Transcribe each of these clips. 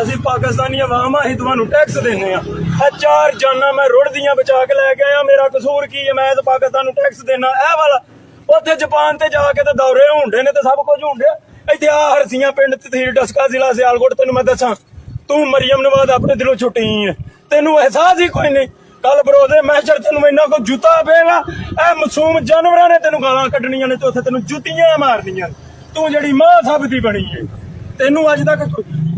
ਅਸੀਂ ਪਾਕਿਸਤਾਨੀ ਆਵਾਮ ਆ, ਅਸੀਂ ਤੁਹਾਨੂੰ ਟੈਕਸ ਦਿੰਨੇ ਆ। ਇਹ 4 ਜਾਨਾਂ ਮੈਂ ਰੁੜਦੀਆਂ ਬਚਾ ਕੇ ਲੈ ਕੇ ਆਇਆ, ਮੇਰਾ ਕਸੂਰ ਕੀ ਹੈ? ਮੈਂ ਤਾਂ ਪਾਕਿਸਤਾਨ ਨੂੰ ਟੈਕਸ ਦੇਣਾ। ਇਹ ਵਾਲਾ ਉੱਥੇ ਜਾਪਾਨ ਤੇ ਜਾ ਕੇ ਤੇ ਦੌਰੇ ਹੁੰਦੇ ਨੇ ਤੇ ਸਭ ਕੁਝ ਹੁੰਦਿਆ। ਇੱਥੇ ਆ ਹਰਸੀਆਂ ਪਿੰਡ ਤਹਿਸੀਲ ਡਸਕਾ ਜ਼ਿਲ੍ਹਾ ਸਿਆਲਕੋਟ, ਤੈਨੂੰ ਮੈਂ ਦੱਸਾਂ, ਤੂੰ ਮਰੀਮ ਨਵਾਜ਼ ਆਪਣੇ ਦਿਲੋਂ ਛੁੱਟੀ ਹੈ, ਤੈਨੂੰ ਅਹਿਸਾਸ ਹੀ ਕੋਈ ਨਹੀਂ। ਕੱਲ ਬਰੋਦੇ ਮੈਸ਼ਰ ਤੈਨੂੰ ਇੰਨਾ ਕੋ ਜੁੱਤਾ ਪਏਗਾ, ਇਹ ਮਾਸੂਮ ਜਾਨਵਰਾਂ ਨੇ ਤੈਨੂੰ ਗਾਲਾਂ ਕੱਢਣੀਆਂ ਨੇ ਤੇ ਉੱਥੇ ਤੈਨੂੰ ਜੁੱਤੀਆਂ ਮਾਰਨੀਆਂ। ਤੂੰ ਜਿਹੜੀ ਮਾਂ ਸਾਬਤੀ ਬਣੀ ਹੈ, ਤੈਨੂੰ ਅੱਜ ਤੱਕ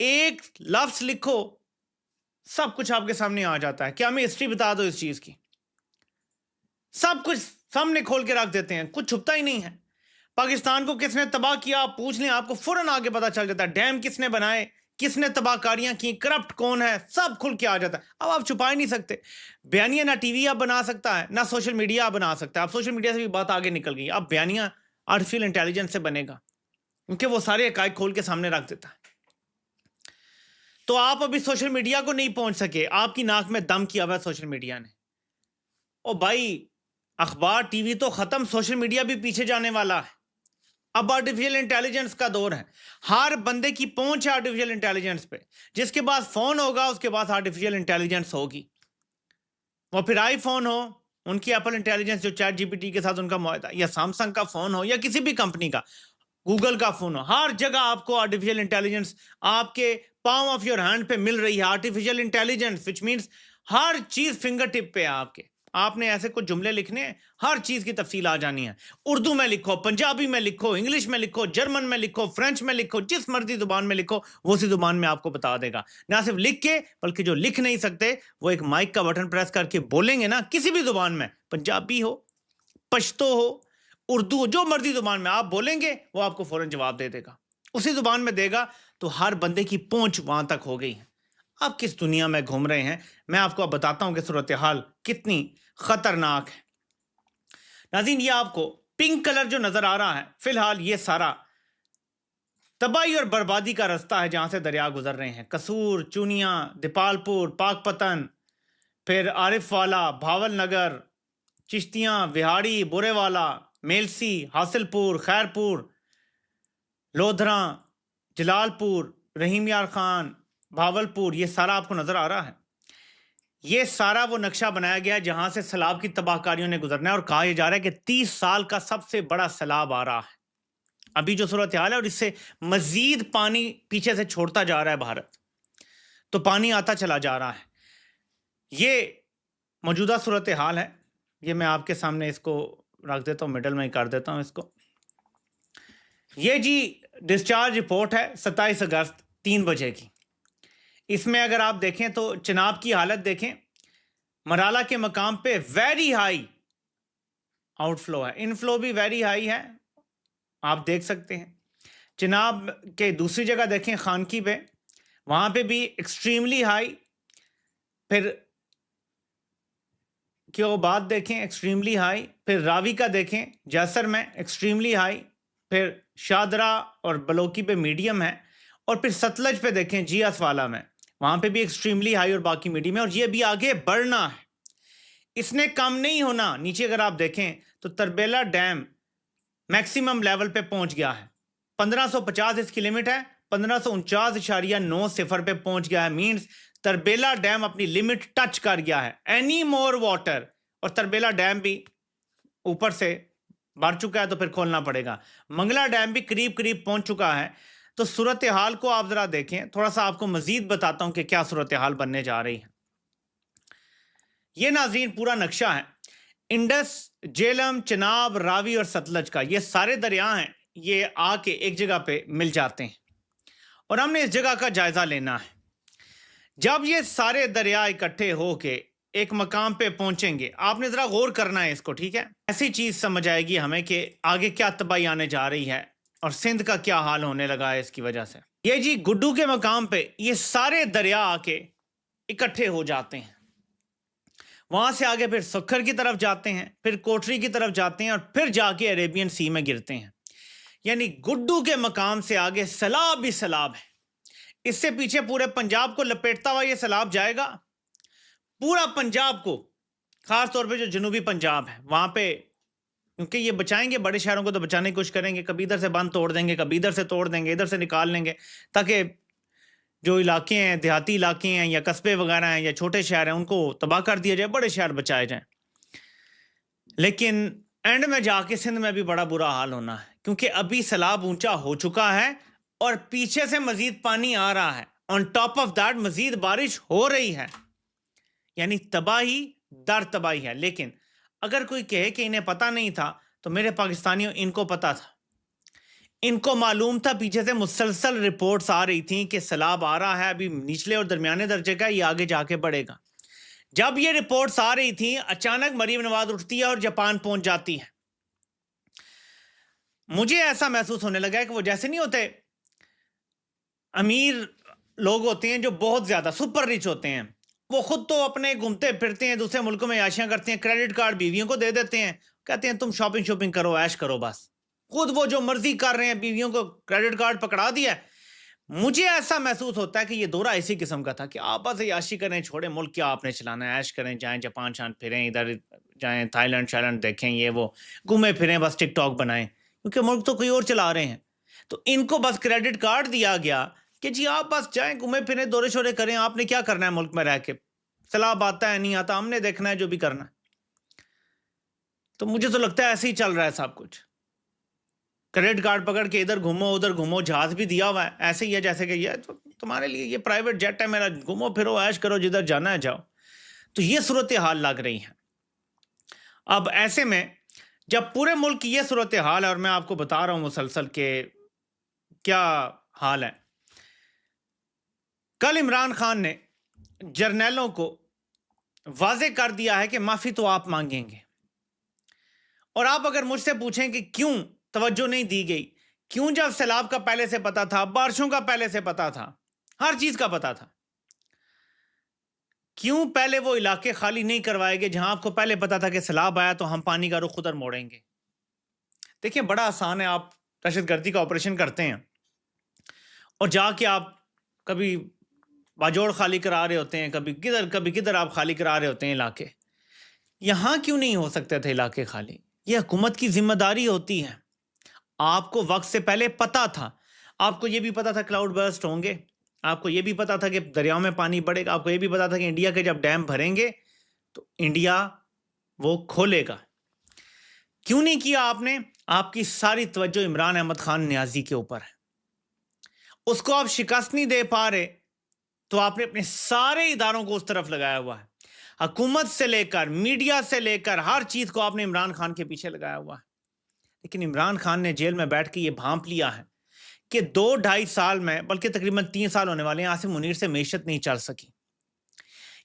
ایک لفظ لکھو سب کچھ آپ کے سامنے آ جاتا ہے. کیا ہمیں ہسٹری بتا دو اس چیز کی, سب کچھ سامنے کھول کے رکھ دیتے ہیں, کچھ چھپتا ہی نہیں ہے. پاکستان کو کس نے تباہ کیا آپ پوچھ لیں, آپ کو فوراً آگے پتا چل جاتا ہے. ڈیم کس نے بنائے, کس نے تباہ کاریاں کی, کرپٹ کون ہے, سب کھل کے آ جاتا ہے. اب آپ چھپا ہی نہیں سکتے. بیانیہ نہ ٹی وی آپ بنا سکتا ہے, نہ سوشل میڈیا آپ بنا سکتا ہے. اب سوشل میڈیا سے بھی بات آگے نکل گئی. اب بیانیہ آرٹیفیشل انٹیلیجنس سے بنے گا, کیونکہ وہ سارے حقائق کھول کے سامنے رکھ دیتا ہے. تو آپ ابھی سوشل میڈیا کو نہیں پہنچ سکے, آپ کی ناک میں دم کیا ہوا ہے سوشل میڈیا نے. او بھائی, اخبار ٹی وی تو ختم, سوشل میڈیا بھی پیچھے جانے والا ہے. اب آرٹیفیشل انٹیلیجنس کا دور ہے. ہر بندے کی پہنچ ہے آرٹیفیشل انٹیلیجنس پہ. جس کے پاس فون ہوگا اس کے پاس آرٹیفیشل انٹیلیجنس ہوگی. وہ پھر آئی فون ہو, ان کی ایپل انٹیلیجنس جو چیٹ جی پی ٹی کے ساتھ ان کا معاہدہ, یا سیمسنگ کا فون ہو, یا کسی بھی کمپنی کا, گوگل کا فون ہو, ہر جگہ آپ کو آرٹیفیشل انٹیلیجنس آپ کے پاؤں آف یور ہینڈ پہ مل رہی ہے. آرٹیفیشل انٹیلیجنس وچ مینس ہر چیز فنگر ٹپ پہ ہے آپ کے. آپ نے ایسے کچھ جملے لکھنے ہیں, ہر چیز کی تفصیل آ جانی ہے. اردو میں لکھو, پنجابی میں لکھو, انگلش میں لکھو, جرمن میں لکھو, فرینچ میں لکھو, جس مرضی زبان میں لکھو وہ اسی زبان میں آپ کو بتا دے گا. نہ صرف لکھ کے, بلکہ جو لکھ نہیں سکتے وہ ایک مائک کا بٹن پریس کر کے بولیں گے نا, کسی بھی زبان میں, پنجابی ہو, پشتو ہو, اردو ہو, جو مرضی زبان میں آپ بولیں گے وہ آپ کو فوراً جواب دے دے گا, اسی زبان میں دے گا. تو ہر بندے کی پہنچ وہاں تک ہو گئی ہے. آپ کس دنیا میں گھوم رہے ہیں, میں آپ کو اب بتاتا ہوں کہ صورتحال کتنی خطرناک ہے. ناظرین, یہ آپ کو پنک کلر جو نظر آ رہا ہے, فی الحال یہ سارا تباہی اور بربادی کا رستہ ہے جہاں سے دریا گزر رہے ہیں. قصور, چونیاں, دیپالپور, پاک پتن, پھر عارف والا, بھاول نگر, چشتیاں, وہاڑی, بورے والا, میلسی, حاصل پور, خیر پور, لودھراں, جلال پور, رحیم یار خان, بھاول پور, یہ سارا آپ کو نظر آ رہا ہے. یہ سارا وہ نقشہ بنایا گیا جہاں سے سیلاب کی تباہ کاریوں نے گزرنا ہے, اور کہا یہ جا رہا ہے کہ 30 سال کا سب سے بڑا سیلاب آ رہا ہے ابھی جو صورتحال ہے, اور اس سے مزید پانی پیچھے سے چھوڑتا جا رہا ہے بھارت, تو پانی آتا چلا جا رہا ہے. یہ موجودہ صورتحال ہے. یہ میں آپ کے سامنے اس کو رکھ دیتا ہوں, مڈل میں ہی کر دیتا ہوں اس کو. یہ جی ڈسچارج رپورٹ ہے 27 اگست 3 بجے کی. اس میں اگر آپ دیکھیں تو چناب کی حالت دیکھیں, مرالہ کے مقام پہ ویری ہائی آؤٹ فلو ہے, ان فلو بھی ویری ہائی ہے, آپ دیکھ سکتے ہیں. چناب کے دوسری جگہ دیکھیں خانکی پہ, وہاں پہ بھی ایکسٹریملی ہائی. پھر کیوں بات دیکھیں ایکسٹریملی ہائی. پھر راوی کا دیکھیں جیسر میں ایکسٹریملی ہائی. پھر شادرہ اور بلوکی پہ میڈیم ہے. اور پھر ستلج پہ دیکھیں جی ایس والا میں, وہاں پہ بھی ایکسٹریملی ہائی اور باقی میڈیم ہے. اور یہ بھی آگے بڑھنا ہے, اس نے کم نہیں ہونا. نیچے اگر آپ دیکھیں تو تربیلا ڈیم میکسیمم لیول پہ پہنچ گیا ہے, 1550 اس کی لمٹ ہے, 1549.90 پہ پہنچ گیا ہے. مینز تربیلا ڈیم اپنی لمٹ ٹچ کر گیا ہے. اینی مور واٹر, اور تربیلا ڈیم بھی اوپر سے بڑھ چکا ہے تو پھر کھولنا پڑے گا. منگلا ڈیم بھی قریب قریب پہنچ چکا ہے. تو صورتحال کو آپ ذرا دیکھیں, تھوڑا سا آپ کو مزید بتاتا ہوں کہ کیا صورتحال بننے جا رہی ہے. یہ ناظرین پورا نقشہ ہے انڈس, جیلم, چناب, راوی اور ستلج کا. یہ سارے دریا ہیں, یہ آ کے ایک جگہ پہ مل جاتے ہیں, اور ہم نے اس جگہ کا جائزہ لینا ہے. جب یہ سارے دریا اکٹھے ہو کے ایک مقام پہ پہنچیں گے, آپ نے ذرا غور کرنا ہے اس کو, ٹھیک ہے. ایسی چیز سمجھ آئے گی ہمیں کہ آگے کیا تباہی آنے جا رہی ہے, اور سندھ کا کیا حال ہونے لگا ہے اس کی وجہ سے. یہ جی گڈو کے مقام پہ یہ سارے دریا آ کے اکٹھے ہو جاتے ہیں. وہاں سے آگے پھر سکھر کی طرف جاتے ہیں, پھر کوٹری کی طرف جاتے ہیں, اور پھر جا کے عریبین سی میں گرتے ہیں. یعنی گڈو کے مقام سے آگے سیلاب ہی سیلاب ہے. اس سے پیچھے پورے پنجاب کو لپیٹتا ہوا یہ سیلاب جائے گا, پورا پنجاب کو, خاص طور پہ جو جنوبی پنجاب ہے وہاں پہ, کیونکہ یہ بچائیں گے, بڑے شہروں کو تو بچانے کی کوشش کریں گے. کبھی ادھر سے بند توڑ دیں گے, کبھی ادھر سے توڑ دیں گے, ادھر سے نکال لیں گے, تاکہ جو علاقے ہیں, دیہاتی علاقے ہیں یا قصبے وغیرہ ہیں یا چھوٹے شہر ہیں, ان کو تباہ کر دیا جائے, بڑے شہر بچائے جائیں. لیکن اینڈ میں جا کے سندھ میں بھی بڑا برا حال ہونا ہے, کیونکہ ابھی سیلاب اونچا ہو چکا ہے اور پیچھے سے مزید پانی آ رہا ہے. آن ٹاپ آف دیٹ مزید بارش ہو رہی ہے, یعنی تباہی در تباہی ہے. لیکن اگر کوئی کہے کہ انہیں پتہ نہیں تھا, تو میرے پاکستانیوں ان کو پتہ تھا. ان کو معلوم تھا، پیچھے سے مسلسل رپورٹس آ رہی تھیں کہ سیلاب آ رہا ہے، ابھی نچلے اور درمیانے درجے کا، یہ آگے جا کے بڑھے گا۔ جب یہ رپورٹس آ رہی تھیں، اچانک مریم نواز اٹھتی ہے اور جاپان پہنچ جاتی ہے۔ مجھے ایسا محسوس ہونے لگا ہے کہ وہ جیسے نہیں ہوتے امیر لوگ ہوتے ہیں جو بہت زیادہ سپر ریچ ہوتے ہیں، وہ خود تو اپنے گھومتے پھرتے ہیں، دوسرے ملکوں میں عیاشیاں کرتے ہیں، کریڈٹ کارڈ بیویوں کو دے دیتے ہیں، کہتے ہیں تم شاپنگ کرو، عیش کرو، بس خود وہ جو مرضی کر رہے ہیں، بیویوں کو کریڈٹ کارڈ پکڑا دیا ہے۔ مجھے ایسا محسوس ہوتا ہے کہ یہ دورہ اسی قسم کا تھا کہ آپ بس عیاشی کریں، چھوڑیں، ملک کیا آپ نے چلانا ہے، عیش کریں، جائیں جاپان شان پھریں، ادھر جائیں تھائی لینڈ شائلینڈ دیکھیں، یہ وہ گھومے پھریں، بس ٹک ٹاک بنائیں، کیونکہ ملک تو کوئی اور چلا رہے ہیں۔ تو ان کو بس کریڈٹ کارڈ دیا گیا کہ جی آپ بس جائیں، گھومے پھریں، دورے شورے کریں، آپ نے کیا کرنا ہے ملک میں رہ کے، سیلاب آتا ہے نہیں آتا، ہم نے دیکھنا ہے جو بھی کرنا ہے۔ تو مجھے تو لگتا ہے ایسے ہی چل رہا ہے سب کچھ، کریڈٹ کارڈ پکڑ کے ادھر گھومو ادھر گھومو، جہاز بھی دیا ہوا ہے، ایسے ہی ہے جیسے کہ یہ تمہارے لیے یہ پرائیویٹ جیٹ ہے میرا، گھومو پھرو، عیش کرو، جدھر جانا ہے جاؤ۔ تو یہ صورتحال لگ رہی ہے۔ اب ایسے میں جب پورے ملک کی یہ صورتحال ہے، اور میں آپ کو بتا رہا ہوں مسلسل کہ کیا حال ہے، کل عمران خان نے جرنیلوں کو واضح کر دیا ہے کہ معافی تو آپ مانگیں گے، اور آپ اگر مجھ سے پوچھیں کہ کیوں توجہ نہیں دی گئی، کیوں جب سیلاب کا پہلے سے پتا تھا، بارشوں کا پہلے سے پتا تھا، ہر چیز کا پتا تھا، کیوں پہلے وہ علاقے خالی نہیں کروائے گے جہاں آپ کو پہلے پتا تھا کہ سیلاب آیا تو ہم پانی کا رخ ادھر موڑیں گے؟ دیکھیں بڑا آسان ہے، آپ دہشت گردی کا آپریشن کرتے ہیں اور جا کے آپ کبھی باجوڑ خالی کرا رہے ہوتے ہیں، کبھی کدھر آپ خالی کرا رہے ہوتے ہیں علاقے۔ یہاں کیوں نہیں ہو سکتے تھے علاقے خالی؟ یہ حکومت کی ذمہ داری ہوتی ہے۔ آپ کو وقت سے پہلے پتا تھا، آپ کو یہ بھی پتا تھا کلاؤڈ برسٹ ہوں گے، آپ کو یہ بھی پتا تھا کہ دریاؤں میں پانی بڑھے گا، آپ کو یہ بھی پتا تھا کہ انڈیا کے جب ڈیم بھریں گے تو انڈیا وہ کھولے گا۔ کیوں نہیں کیا آپ نے؟ آپ کی ساری توجہ عمران احمد خان نیازی کے اوپر ہے، اس کو آپ شکست نہیں دے پا رہے، تو آپ نے اپنے سارے اداروں کو اس طرف لگایا ہوا ہے، حکومت سے لے کر میڈیا سے لے کر ہر چیز کو آپ نے عمران خان کے پیچھے لگایا ہوا ہے۔ لیکن عمران خان نے جیل میں بیٹھ کے یہ بھانپ لیا ہے کہ 2-2.5 سال میں، بلکہ تقریباً 3 سال ہونے والے ہیں، عاصم منیر سے معیشت نہیں چل سکی۔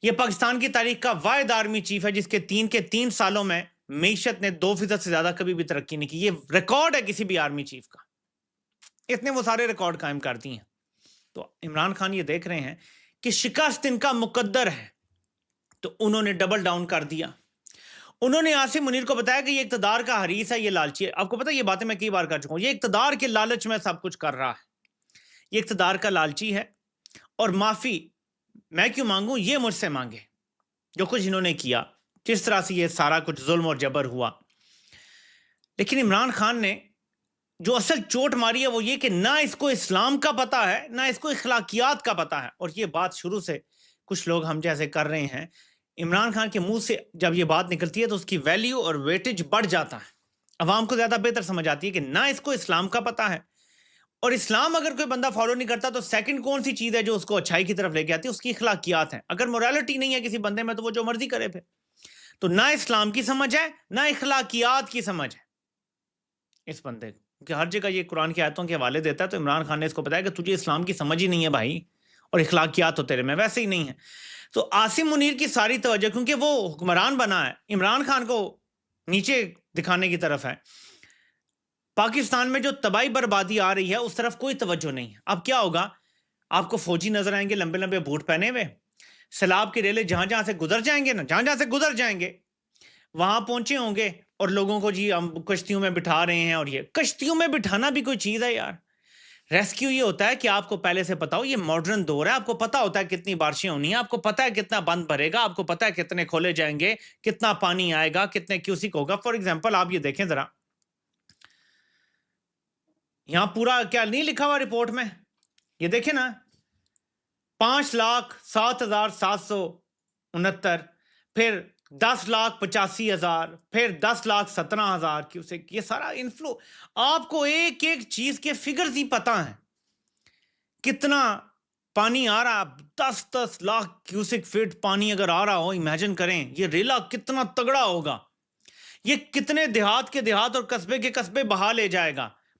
یہ پاکستان کی تاریخ کا واحد آرمی چیف ہے جس کے 3 سالوں میں معیشت نے 2% سے زیادہ کبھی بھی ترقی نہیں کی۔ یہ ریکارڈ ہے کسی بھی آرمی چیف کا، اس نے وہ سارے ریکارڈ قائم کر دی ہیں۔ تو عمران خان یہ دیکھ رہے ہیں کہ شکست ان کا مقدر ہے، تو انہوں نے ڈبل ڈاؤن کر دیا۔ انہوں نے عاصم منیر کو بتایا کہ یہ اقتدار کا حریص ہے، یہ لالچی ہے۔ آپ کو پتہ ہے یہ باتیں میں کئی بار کر چکا ہوں، یہ اقتدار کے لالچ میں سب کچھ کر رہا ہے، یہ اقتدار کا لالچی ہے، اور معافی میں کیوں مانگوں؟ یہ مجھ سے مانگے جو کچھ انہوں نے کیا، جس طرح سے یہ سارا کچھ ظلم اور جبر ہوا۔ لیکن عمران خان نے جو اصل چوٹ ماری ہے وہ یہ کہ نہ اس کو اسلام کا پتہ ہے، نہ اس کو اخلاقیات کا پتہ ہے، اور یہ بات شروع سے کچھ لوگ ہم جیسے کر رہے ہیں۔ عمران خان کے منہ سے جب یہ بات نکلتی ہے تو اس کی ویلیو اور ویٹیج بڑھ جاتا ہے، عوام کو زیادہ بہتر سمجھ آتی ہے کہ نہ اس کو اسلام کا پتہ ہے، اور اسلام اگر کوئی بندہ فالو نہیں کرتا تو سیکنڈ کون سی چیز ہے جو اس کو اچھائی کی طرف لے کے آتی ہے؟ اس کی اخلاقیات ہیں۔ اگر موریلٹی نہیں ہے کسی بندے میں تو وہ جو مرضی کرے پھر۔ تو نہ اسلام کی سمجھ ہے، نہ اخلاقیات کی سمجھ ہے اس بندے کو، کہ ہر جگہ یہ قرآن کی آیتوں کے حوالے دیتا ہے۔ تو عمران خان نے اس کو بتایا کہ تجھے اسلام کی سمجھ ہی نہیں ہے بھائی، اور اخلاقیات تو تیرے میں ویسے ہی نہیں ہے۔ تو عاصم منیر کی ساری توجہ، کیونکہ وہ حکمران بنا ہے، عمران خان کو نیچے دکھانے کی طرف ہے، پاکستان میں جو تباہی بربادی آ رہی ہے اس طرف کوئی توجہ نہیں ہے۔ اب کیا ہوگا؟ آپ کو فوجی نظر آئیں گے لمبے لمبے بوٹ پہنے ہوئے، سیلاب کے ریلے جہاں جہاں سے گزر جائیں گے نا، جہاں جہاں سے گزر جائیں گے وہاں پہنچے ہوں گے، اور لوگوں کو جی ہم کشتیوں میں بٹھا رہے ہیں۔ اور یہ کشتیوں میں بٹھانا بھی کوئی چیز ہے یار؟ ریسکیو یہ ہوتا ہے کہ آپ کو پہلے سے پتا ہو، یہ ماڈرن دور ہے، آپ کو پتا ہوتا ہے کتنی بارشیں ہونی ہیں، آپ کو پتا ہے کتنا بند بھرے گا، آپ کو پتا ہے کتنے کھولے جائیں گے، کتنا پانی آئے گا، کتنے کیوسک ہوگا۔ فار ایگزامپل آپ یہ دیکھیں ذرا، یہاں پورا کیا نہیں لکھا ہوا رپورٹ میں، یہ دیکھیں نا، 5,07,769، پھر 10,85,000، پھر 10,17,000 کیوسک، یہ سارا انفلو۔ آپ کو ایک ایک چیز کے فگرز ہی پتہ ہیں، کتنا پانی آ رہا، 10 لاکھ کیوسک فٹ پانی اگر آ رہا ہو، امیجن کریں یہ ریلا کتنا تگڑا ہوگا، یہ کتنے دیہات کے دیہات اور قصبے کے قصبے بہا لے جائے گا۔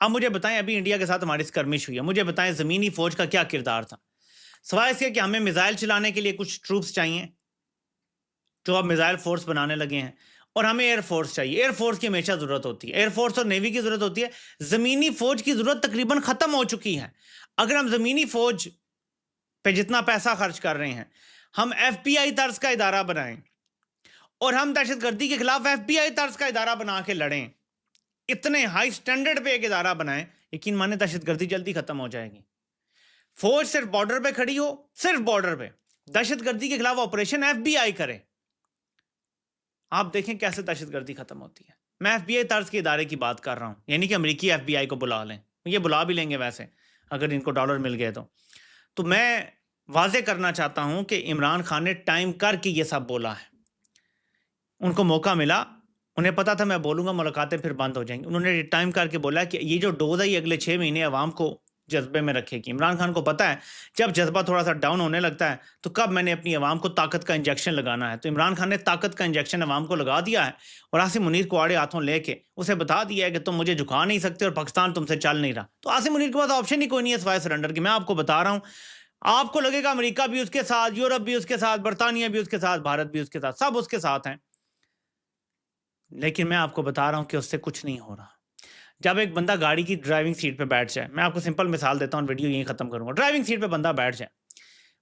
اب مجھے بتائیں ابھی انڈیا کے ساتھ ہماری اسکرمش ہوئی ہے، مجھے بتائیں زمینی فوج کا کیا کردار تھا؟ سوائے اس کے کہ ہمیں میزائل چلانے کے لیے کچھ ٹروپس چاہیے جو اب میزائل فورس بنانے لگے ہیں، اور ہمیں ایئر فورس چاہیے. ایئر فورس کی ہمیشہ ضرورت ہوتی ہے، ایئر فورس اور نیوی کی ضرورت ہوتی ہے. زمینی فوج کی ضرورت تقریباً ختم ہو چکی ہے. اگر ہم زمینی فوج پہ جتنا پیسہ خرچ کر رہے ہیں، ہم ایف بی آئی طرز کا ادارہ بنائیں اور ہم دہشت گردی کے خلاف ایف بی آئی طرز کا ادارہ بنا کے لڑیں، اتنے ہائی سٹینڈرڈ پہ ایک ادارہ بنائیں، یقین مانے دہشت گردی جلدی ختم ہو جائے گی. فوج صرف بارڈر پہ کھڑی ہو، صرف بارڈر پہ دہشت گردی کے خلاف آپریشن ایف بی آئی کرے، آپ دیکھیں کیسے دہشت گردی ختم ہوتی ہے. میں ایف بی آئی طرز کے ادارے کی بات کر رہا ہوں، یعنی کہ امریکی ایف بی آئی کو بلا لیں. یہ بلا بھی لیں گے ویسے اگر ان کو ڈالر مل گئے تو میں واضح کرنا چاہتا ہوں کہ عمران خان نے ٹائم کر کے یہ سب بولا ہے. ان کو موقع ملا، انہیں پتا تھا میں بولوں گا ملاقاتیں پھر بند ہو جائیں گی، انہوں نے ٹائم کر کے بولا کہ یہ جو ڈوز ہے یہ اگلے 6 مہینے عوام کو جذبے میں رکھے گی. عمران خان کو پتا ہے جب جذبہ تھوڑا سا ڈاؤن ہونے لگتا ہے تو کب میں نے اپنی عوام کو طاقت کا انجیکشن لگانا ہے. تو عمران خان نے طاقت کا انجیکشن عوام کو لگا دیا ہے اور عاصم منیر کو آڑے ہاتھوں لے کے اسے بتا دیا ہے کہ تم مجھے جھکا نہیں سکتے اور پاکستان تم سے چل نہیں رہا. تو عاصم منیر کے پاس آپشن ہی کوئی نہیں ہے سوائے سرنڈر کی. میں آپ کو بتا رہا ہوں، آپ کو لگے گا امریکہ بھی اس کے ساتھ، یورپ بھی اس کے ساتھ، برطانیہ بھی اس کے ساتھ، بھارت بھی اس کے ساتھ، سب اس کے ساتھ ہیں، لیکن میں آپ کو بتا رہا ہوں کہ اس سے کچھ نہیں ہو رہا. جب ایک بندہ گاڑی کی ڈرائیونگ سیٹ پہ بیٹھ جائے، میں آپ کو سمپل مثال دیتا ہوں، ویڈیو یہیں ختم کروں گا. ڈرائیونگ سیٹ پہ بندہ بیٹھ جائے،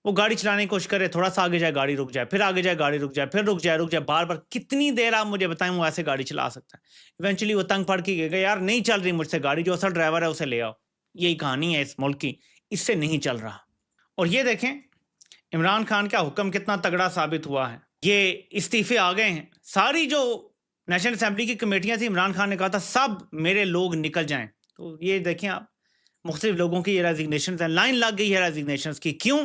وہ گاڑی چلانے کی کوشش کرے، تھوڑا سا آگے جائے گاڑی رک جائے، پھر آگے جائے گاڑی رک جائے، پھر رک جائے، بار بار کتنی دیر آپ مجھے بتائیں وہ ایسے گاڑی چلا سکتا ہے؟ ایونچولی وہ تنگ پڑ کے گئے، یار نہیں چل رہی مجھ سے گاڑی، جو اصل ڈرائیور ہے اسے لے آؤ. یہی کہانی ہے اس ملک کی، اس سے نہیں چل رہا. اور یہ دیکھیں عمران خان کا حکم کتنا تگڑا ثابت ہوا ہے. یہ استعفے آ گئے ہیں، ساری جو نیشنل اسمبلی کی کمیٹیاں تھیں، عمران خان نے کہا تھا سب میرے لوگ نکل جائیں. تو یہ دیکھیں آپ، مختلف لوگوں کی یہ ریزگنیشنز ہیں، لائن لگ گئی ہے ریزگنیشنز کی. کیوں؟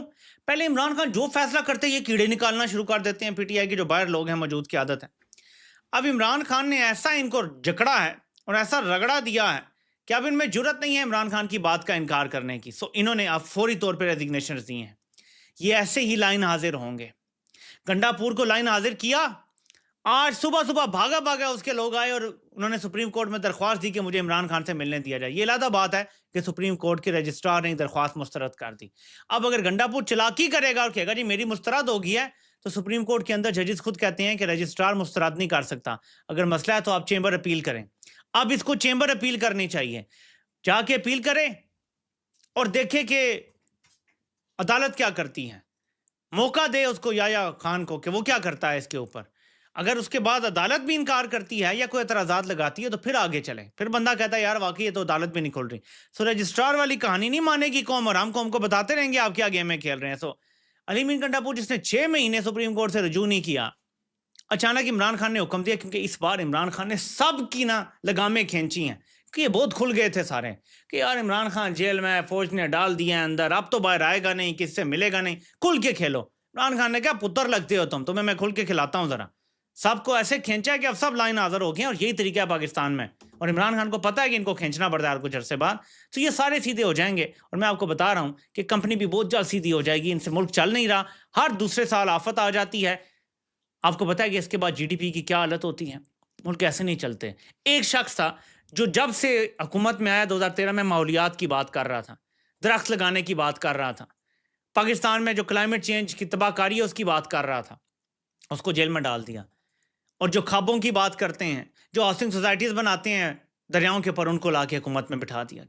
پہلے عمران خان جو فیصلہ کرتے یہ کیڑے نکالنا شروع کر دیتے ہیں. پی ٹی آئی کے جو باہر لوگ ہیں موجود کی عادت ہے. اب عمران خان نے ایسا ان کو جکڑا ہے اور ایسا رگڑا دیا ہے کہ اب ان میں جرت نہیں ہے عمران خان کی بات کا انکار کرنے کی. سو انہوں نے اب فوری طور پہ ریزگنیشنز دی ہیں. یہ ایسے ہی لائن حاضر ہوں گے. گنڈا پور کو لائن حاضر کیا، آج صبح بھاگا اس کے لوگ آئے اور انہوں نے سپریم کورٹ میں درخواست دی کہ مجھے عمران خان سے ملنے دیا جائے. یہ علیحدہ بات ہے کہ سپریم کورٹ کے رجسٹرار نے درخواست مسترد کر دی. اب اگر گنڈا پور چلاکی کرے گا اور کہے گا جی میری مسترد ہو گئی ہے، تو سپریم کورٹ کے اندر ججز خود کہتے ہیں کہ رجسٹرار مسترد نہیں کر سکتا، اگر مسئلہ ہے تو آپ چیمبر اپیل کریں. اب اس کو چیمبر اپیل کرنی چاہیے، جا کے اپیل کرے اور دیکھے کہ عدالت کیا کرتی ہے. موقع دے اس کو یا خان کو کہ وہ کیا کرتا ہے اس کے اوپر. اگر اس کے بعد عدالت بھی انکار کرتی ہے یا کوئی اعتراضات لگاتی ہے تو پھر آگے چلیں. پھر بندہ کہتا ہے یار واقعی یہ تو عدالت بھی نہیں کھل رہی. سو رجسٹرار والی کہانی نہیں مانے گی قوم، اور ہم قوم کو بتاتے رہیں گے آپ کیا گیم میں کھیل رہے ہیں. سو علی مین گنڈا پور جس نے 6 مہینے سپریم کورٹ سے رجوع نہیں کیا، اچانک عمران خان نے حکم دیا، کیونکہ اس بار عمران خان نے سب کی لگامیں کھینچی ہیں کہ یہ بہت کھل گئے تھے سارے کہ یار عمران خان جیل میں، فوج نے ڈال دیا ہے اندر، اب تو باہر آئے گا نہیں، کس سے ملے گا نہیں، کھل کے کھیلو. عمران خان نے کہا پتر لگتے ہو تمہیں میں کھل کے کھلاتا ہوں ذرا. سب کو ایسے کھینچا ہے کہ اب سب لائن حاضر ہو گئے ہیں، اور یہی طریقہ ہے پاکستان میں. اور عمران خان کو پتا ہے کہ ان کو کھینچنا پڑتا ہے ہر کچھ عرصے بعد، تو یہ سارے سیدھے ہو جائیں گے. اور میں آپ کو بتا رہا ہوں کہ کمپنی بھی بہت جلد سیدھی ہو جائے گی. ان سے ملک چل نہیں رہا، ہر دوسرے سال آفت آ جاتی ہے. آپ کو پتا ہے کہ اس کے بعد جی ڈی پی کی کیا حالت ہوتی ہے. ملک ایسے نہیں چلتے. ایک شخص تھا جو جب سے حکومت میں آیا 2013 میں ماحولیات کی بات کر رہا تھا، درخت لگانے کی بات کر رہا تھا، پاکستان میں جو کلائمیٹ چینج کی تباہ کاری ہے اس کی بات کر رہا تھا، اس کو جیل میں ڈال دیا. اور جو خوابوں کی بات کرتے ہیں، جو ہاؤسنگ سوسائٹیز بناتے ہیں دریاؤں کے پر، ان کو لا کے حکومت میں بٹھا دیا.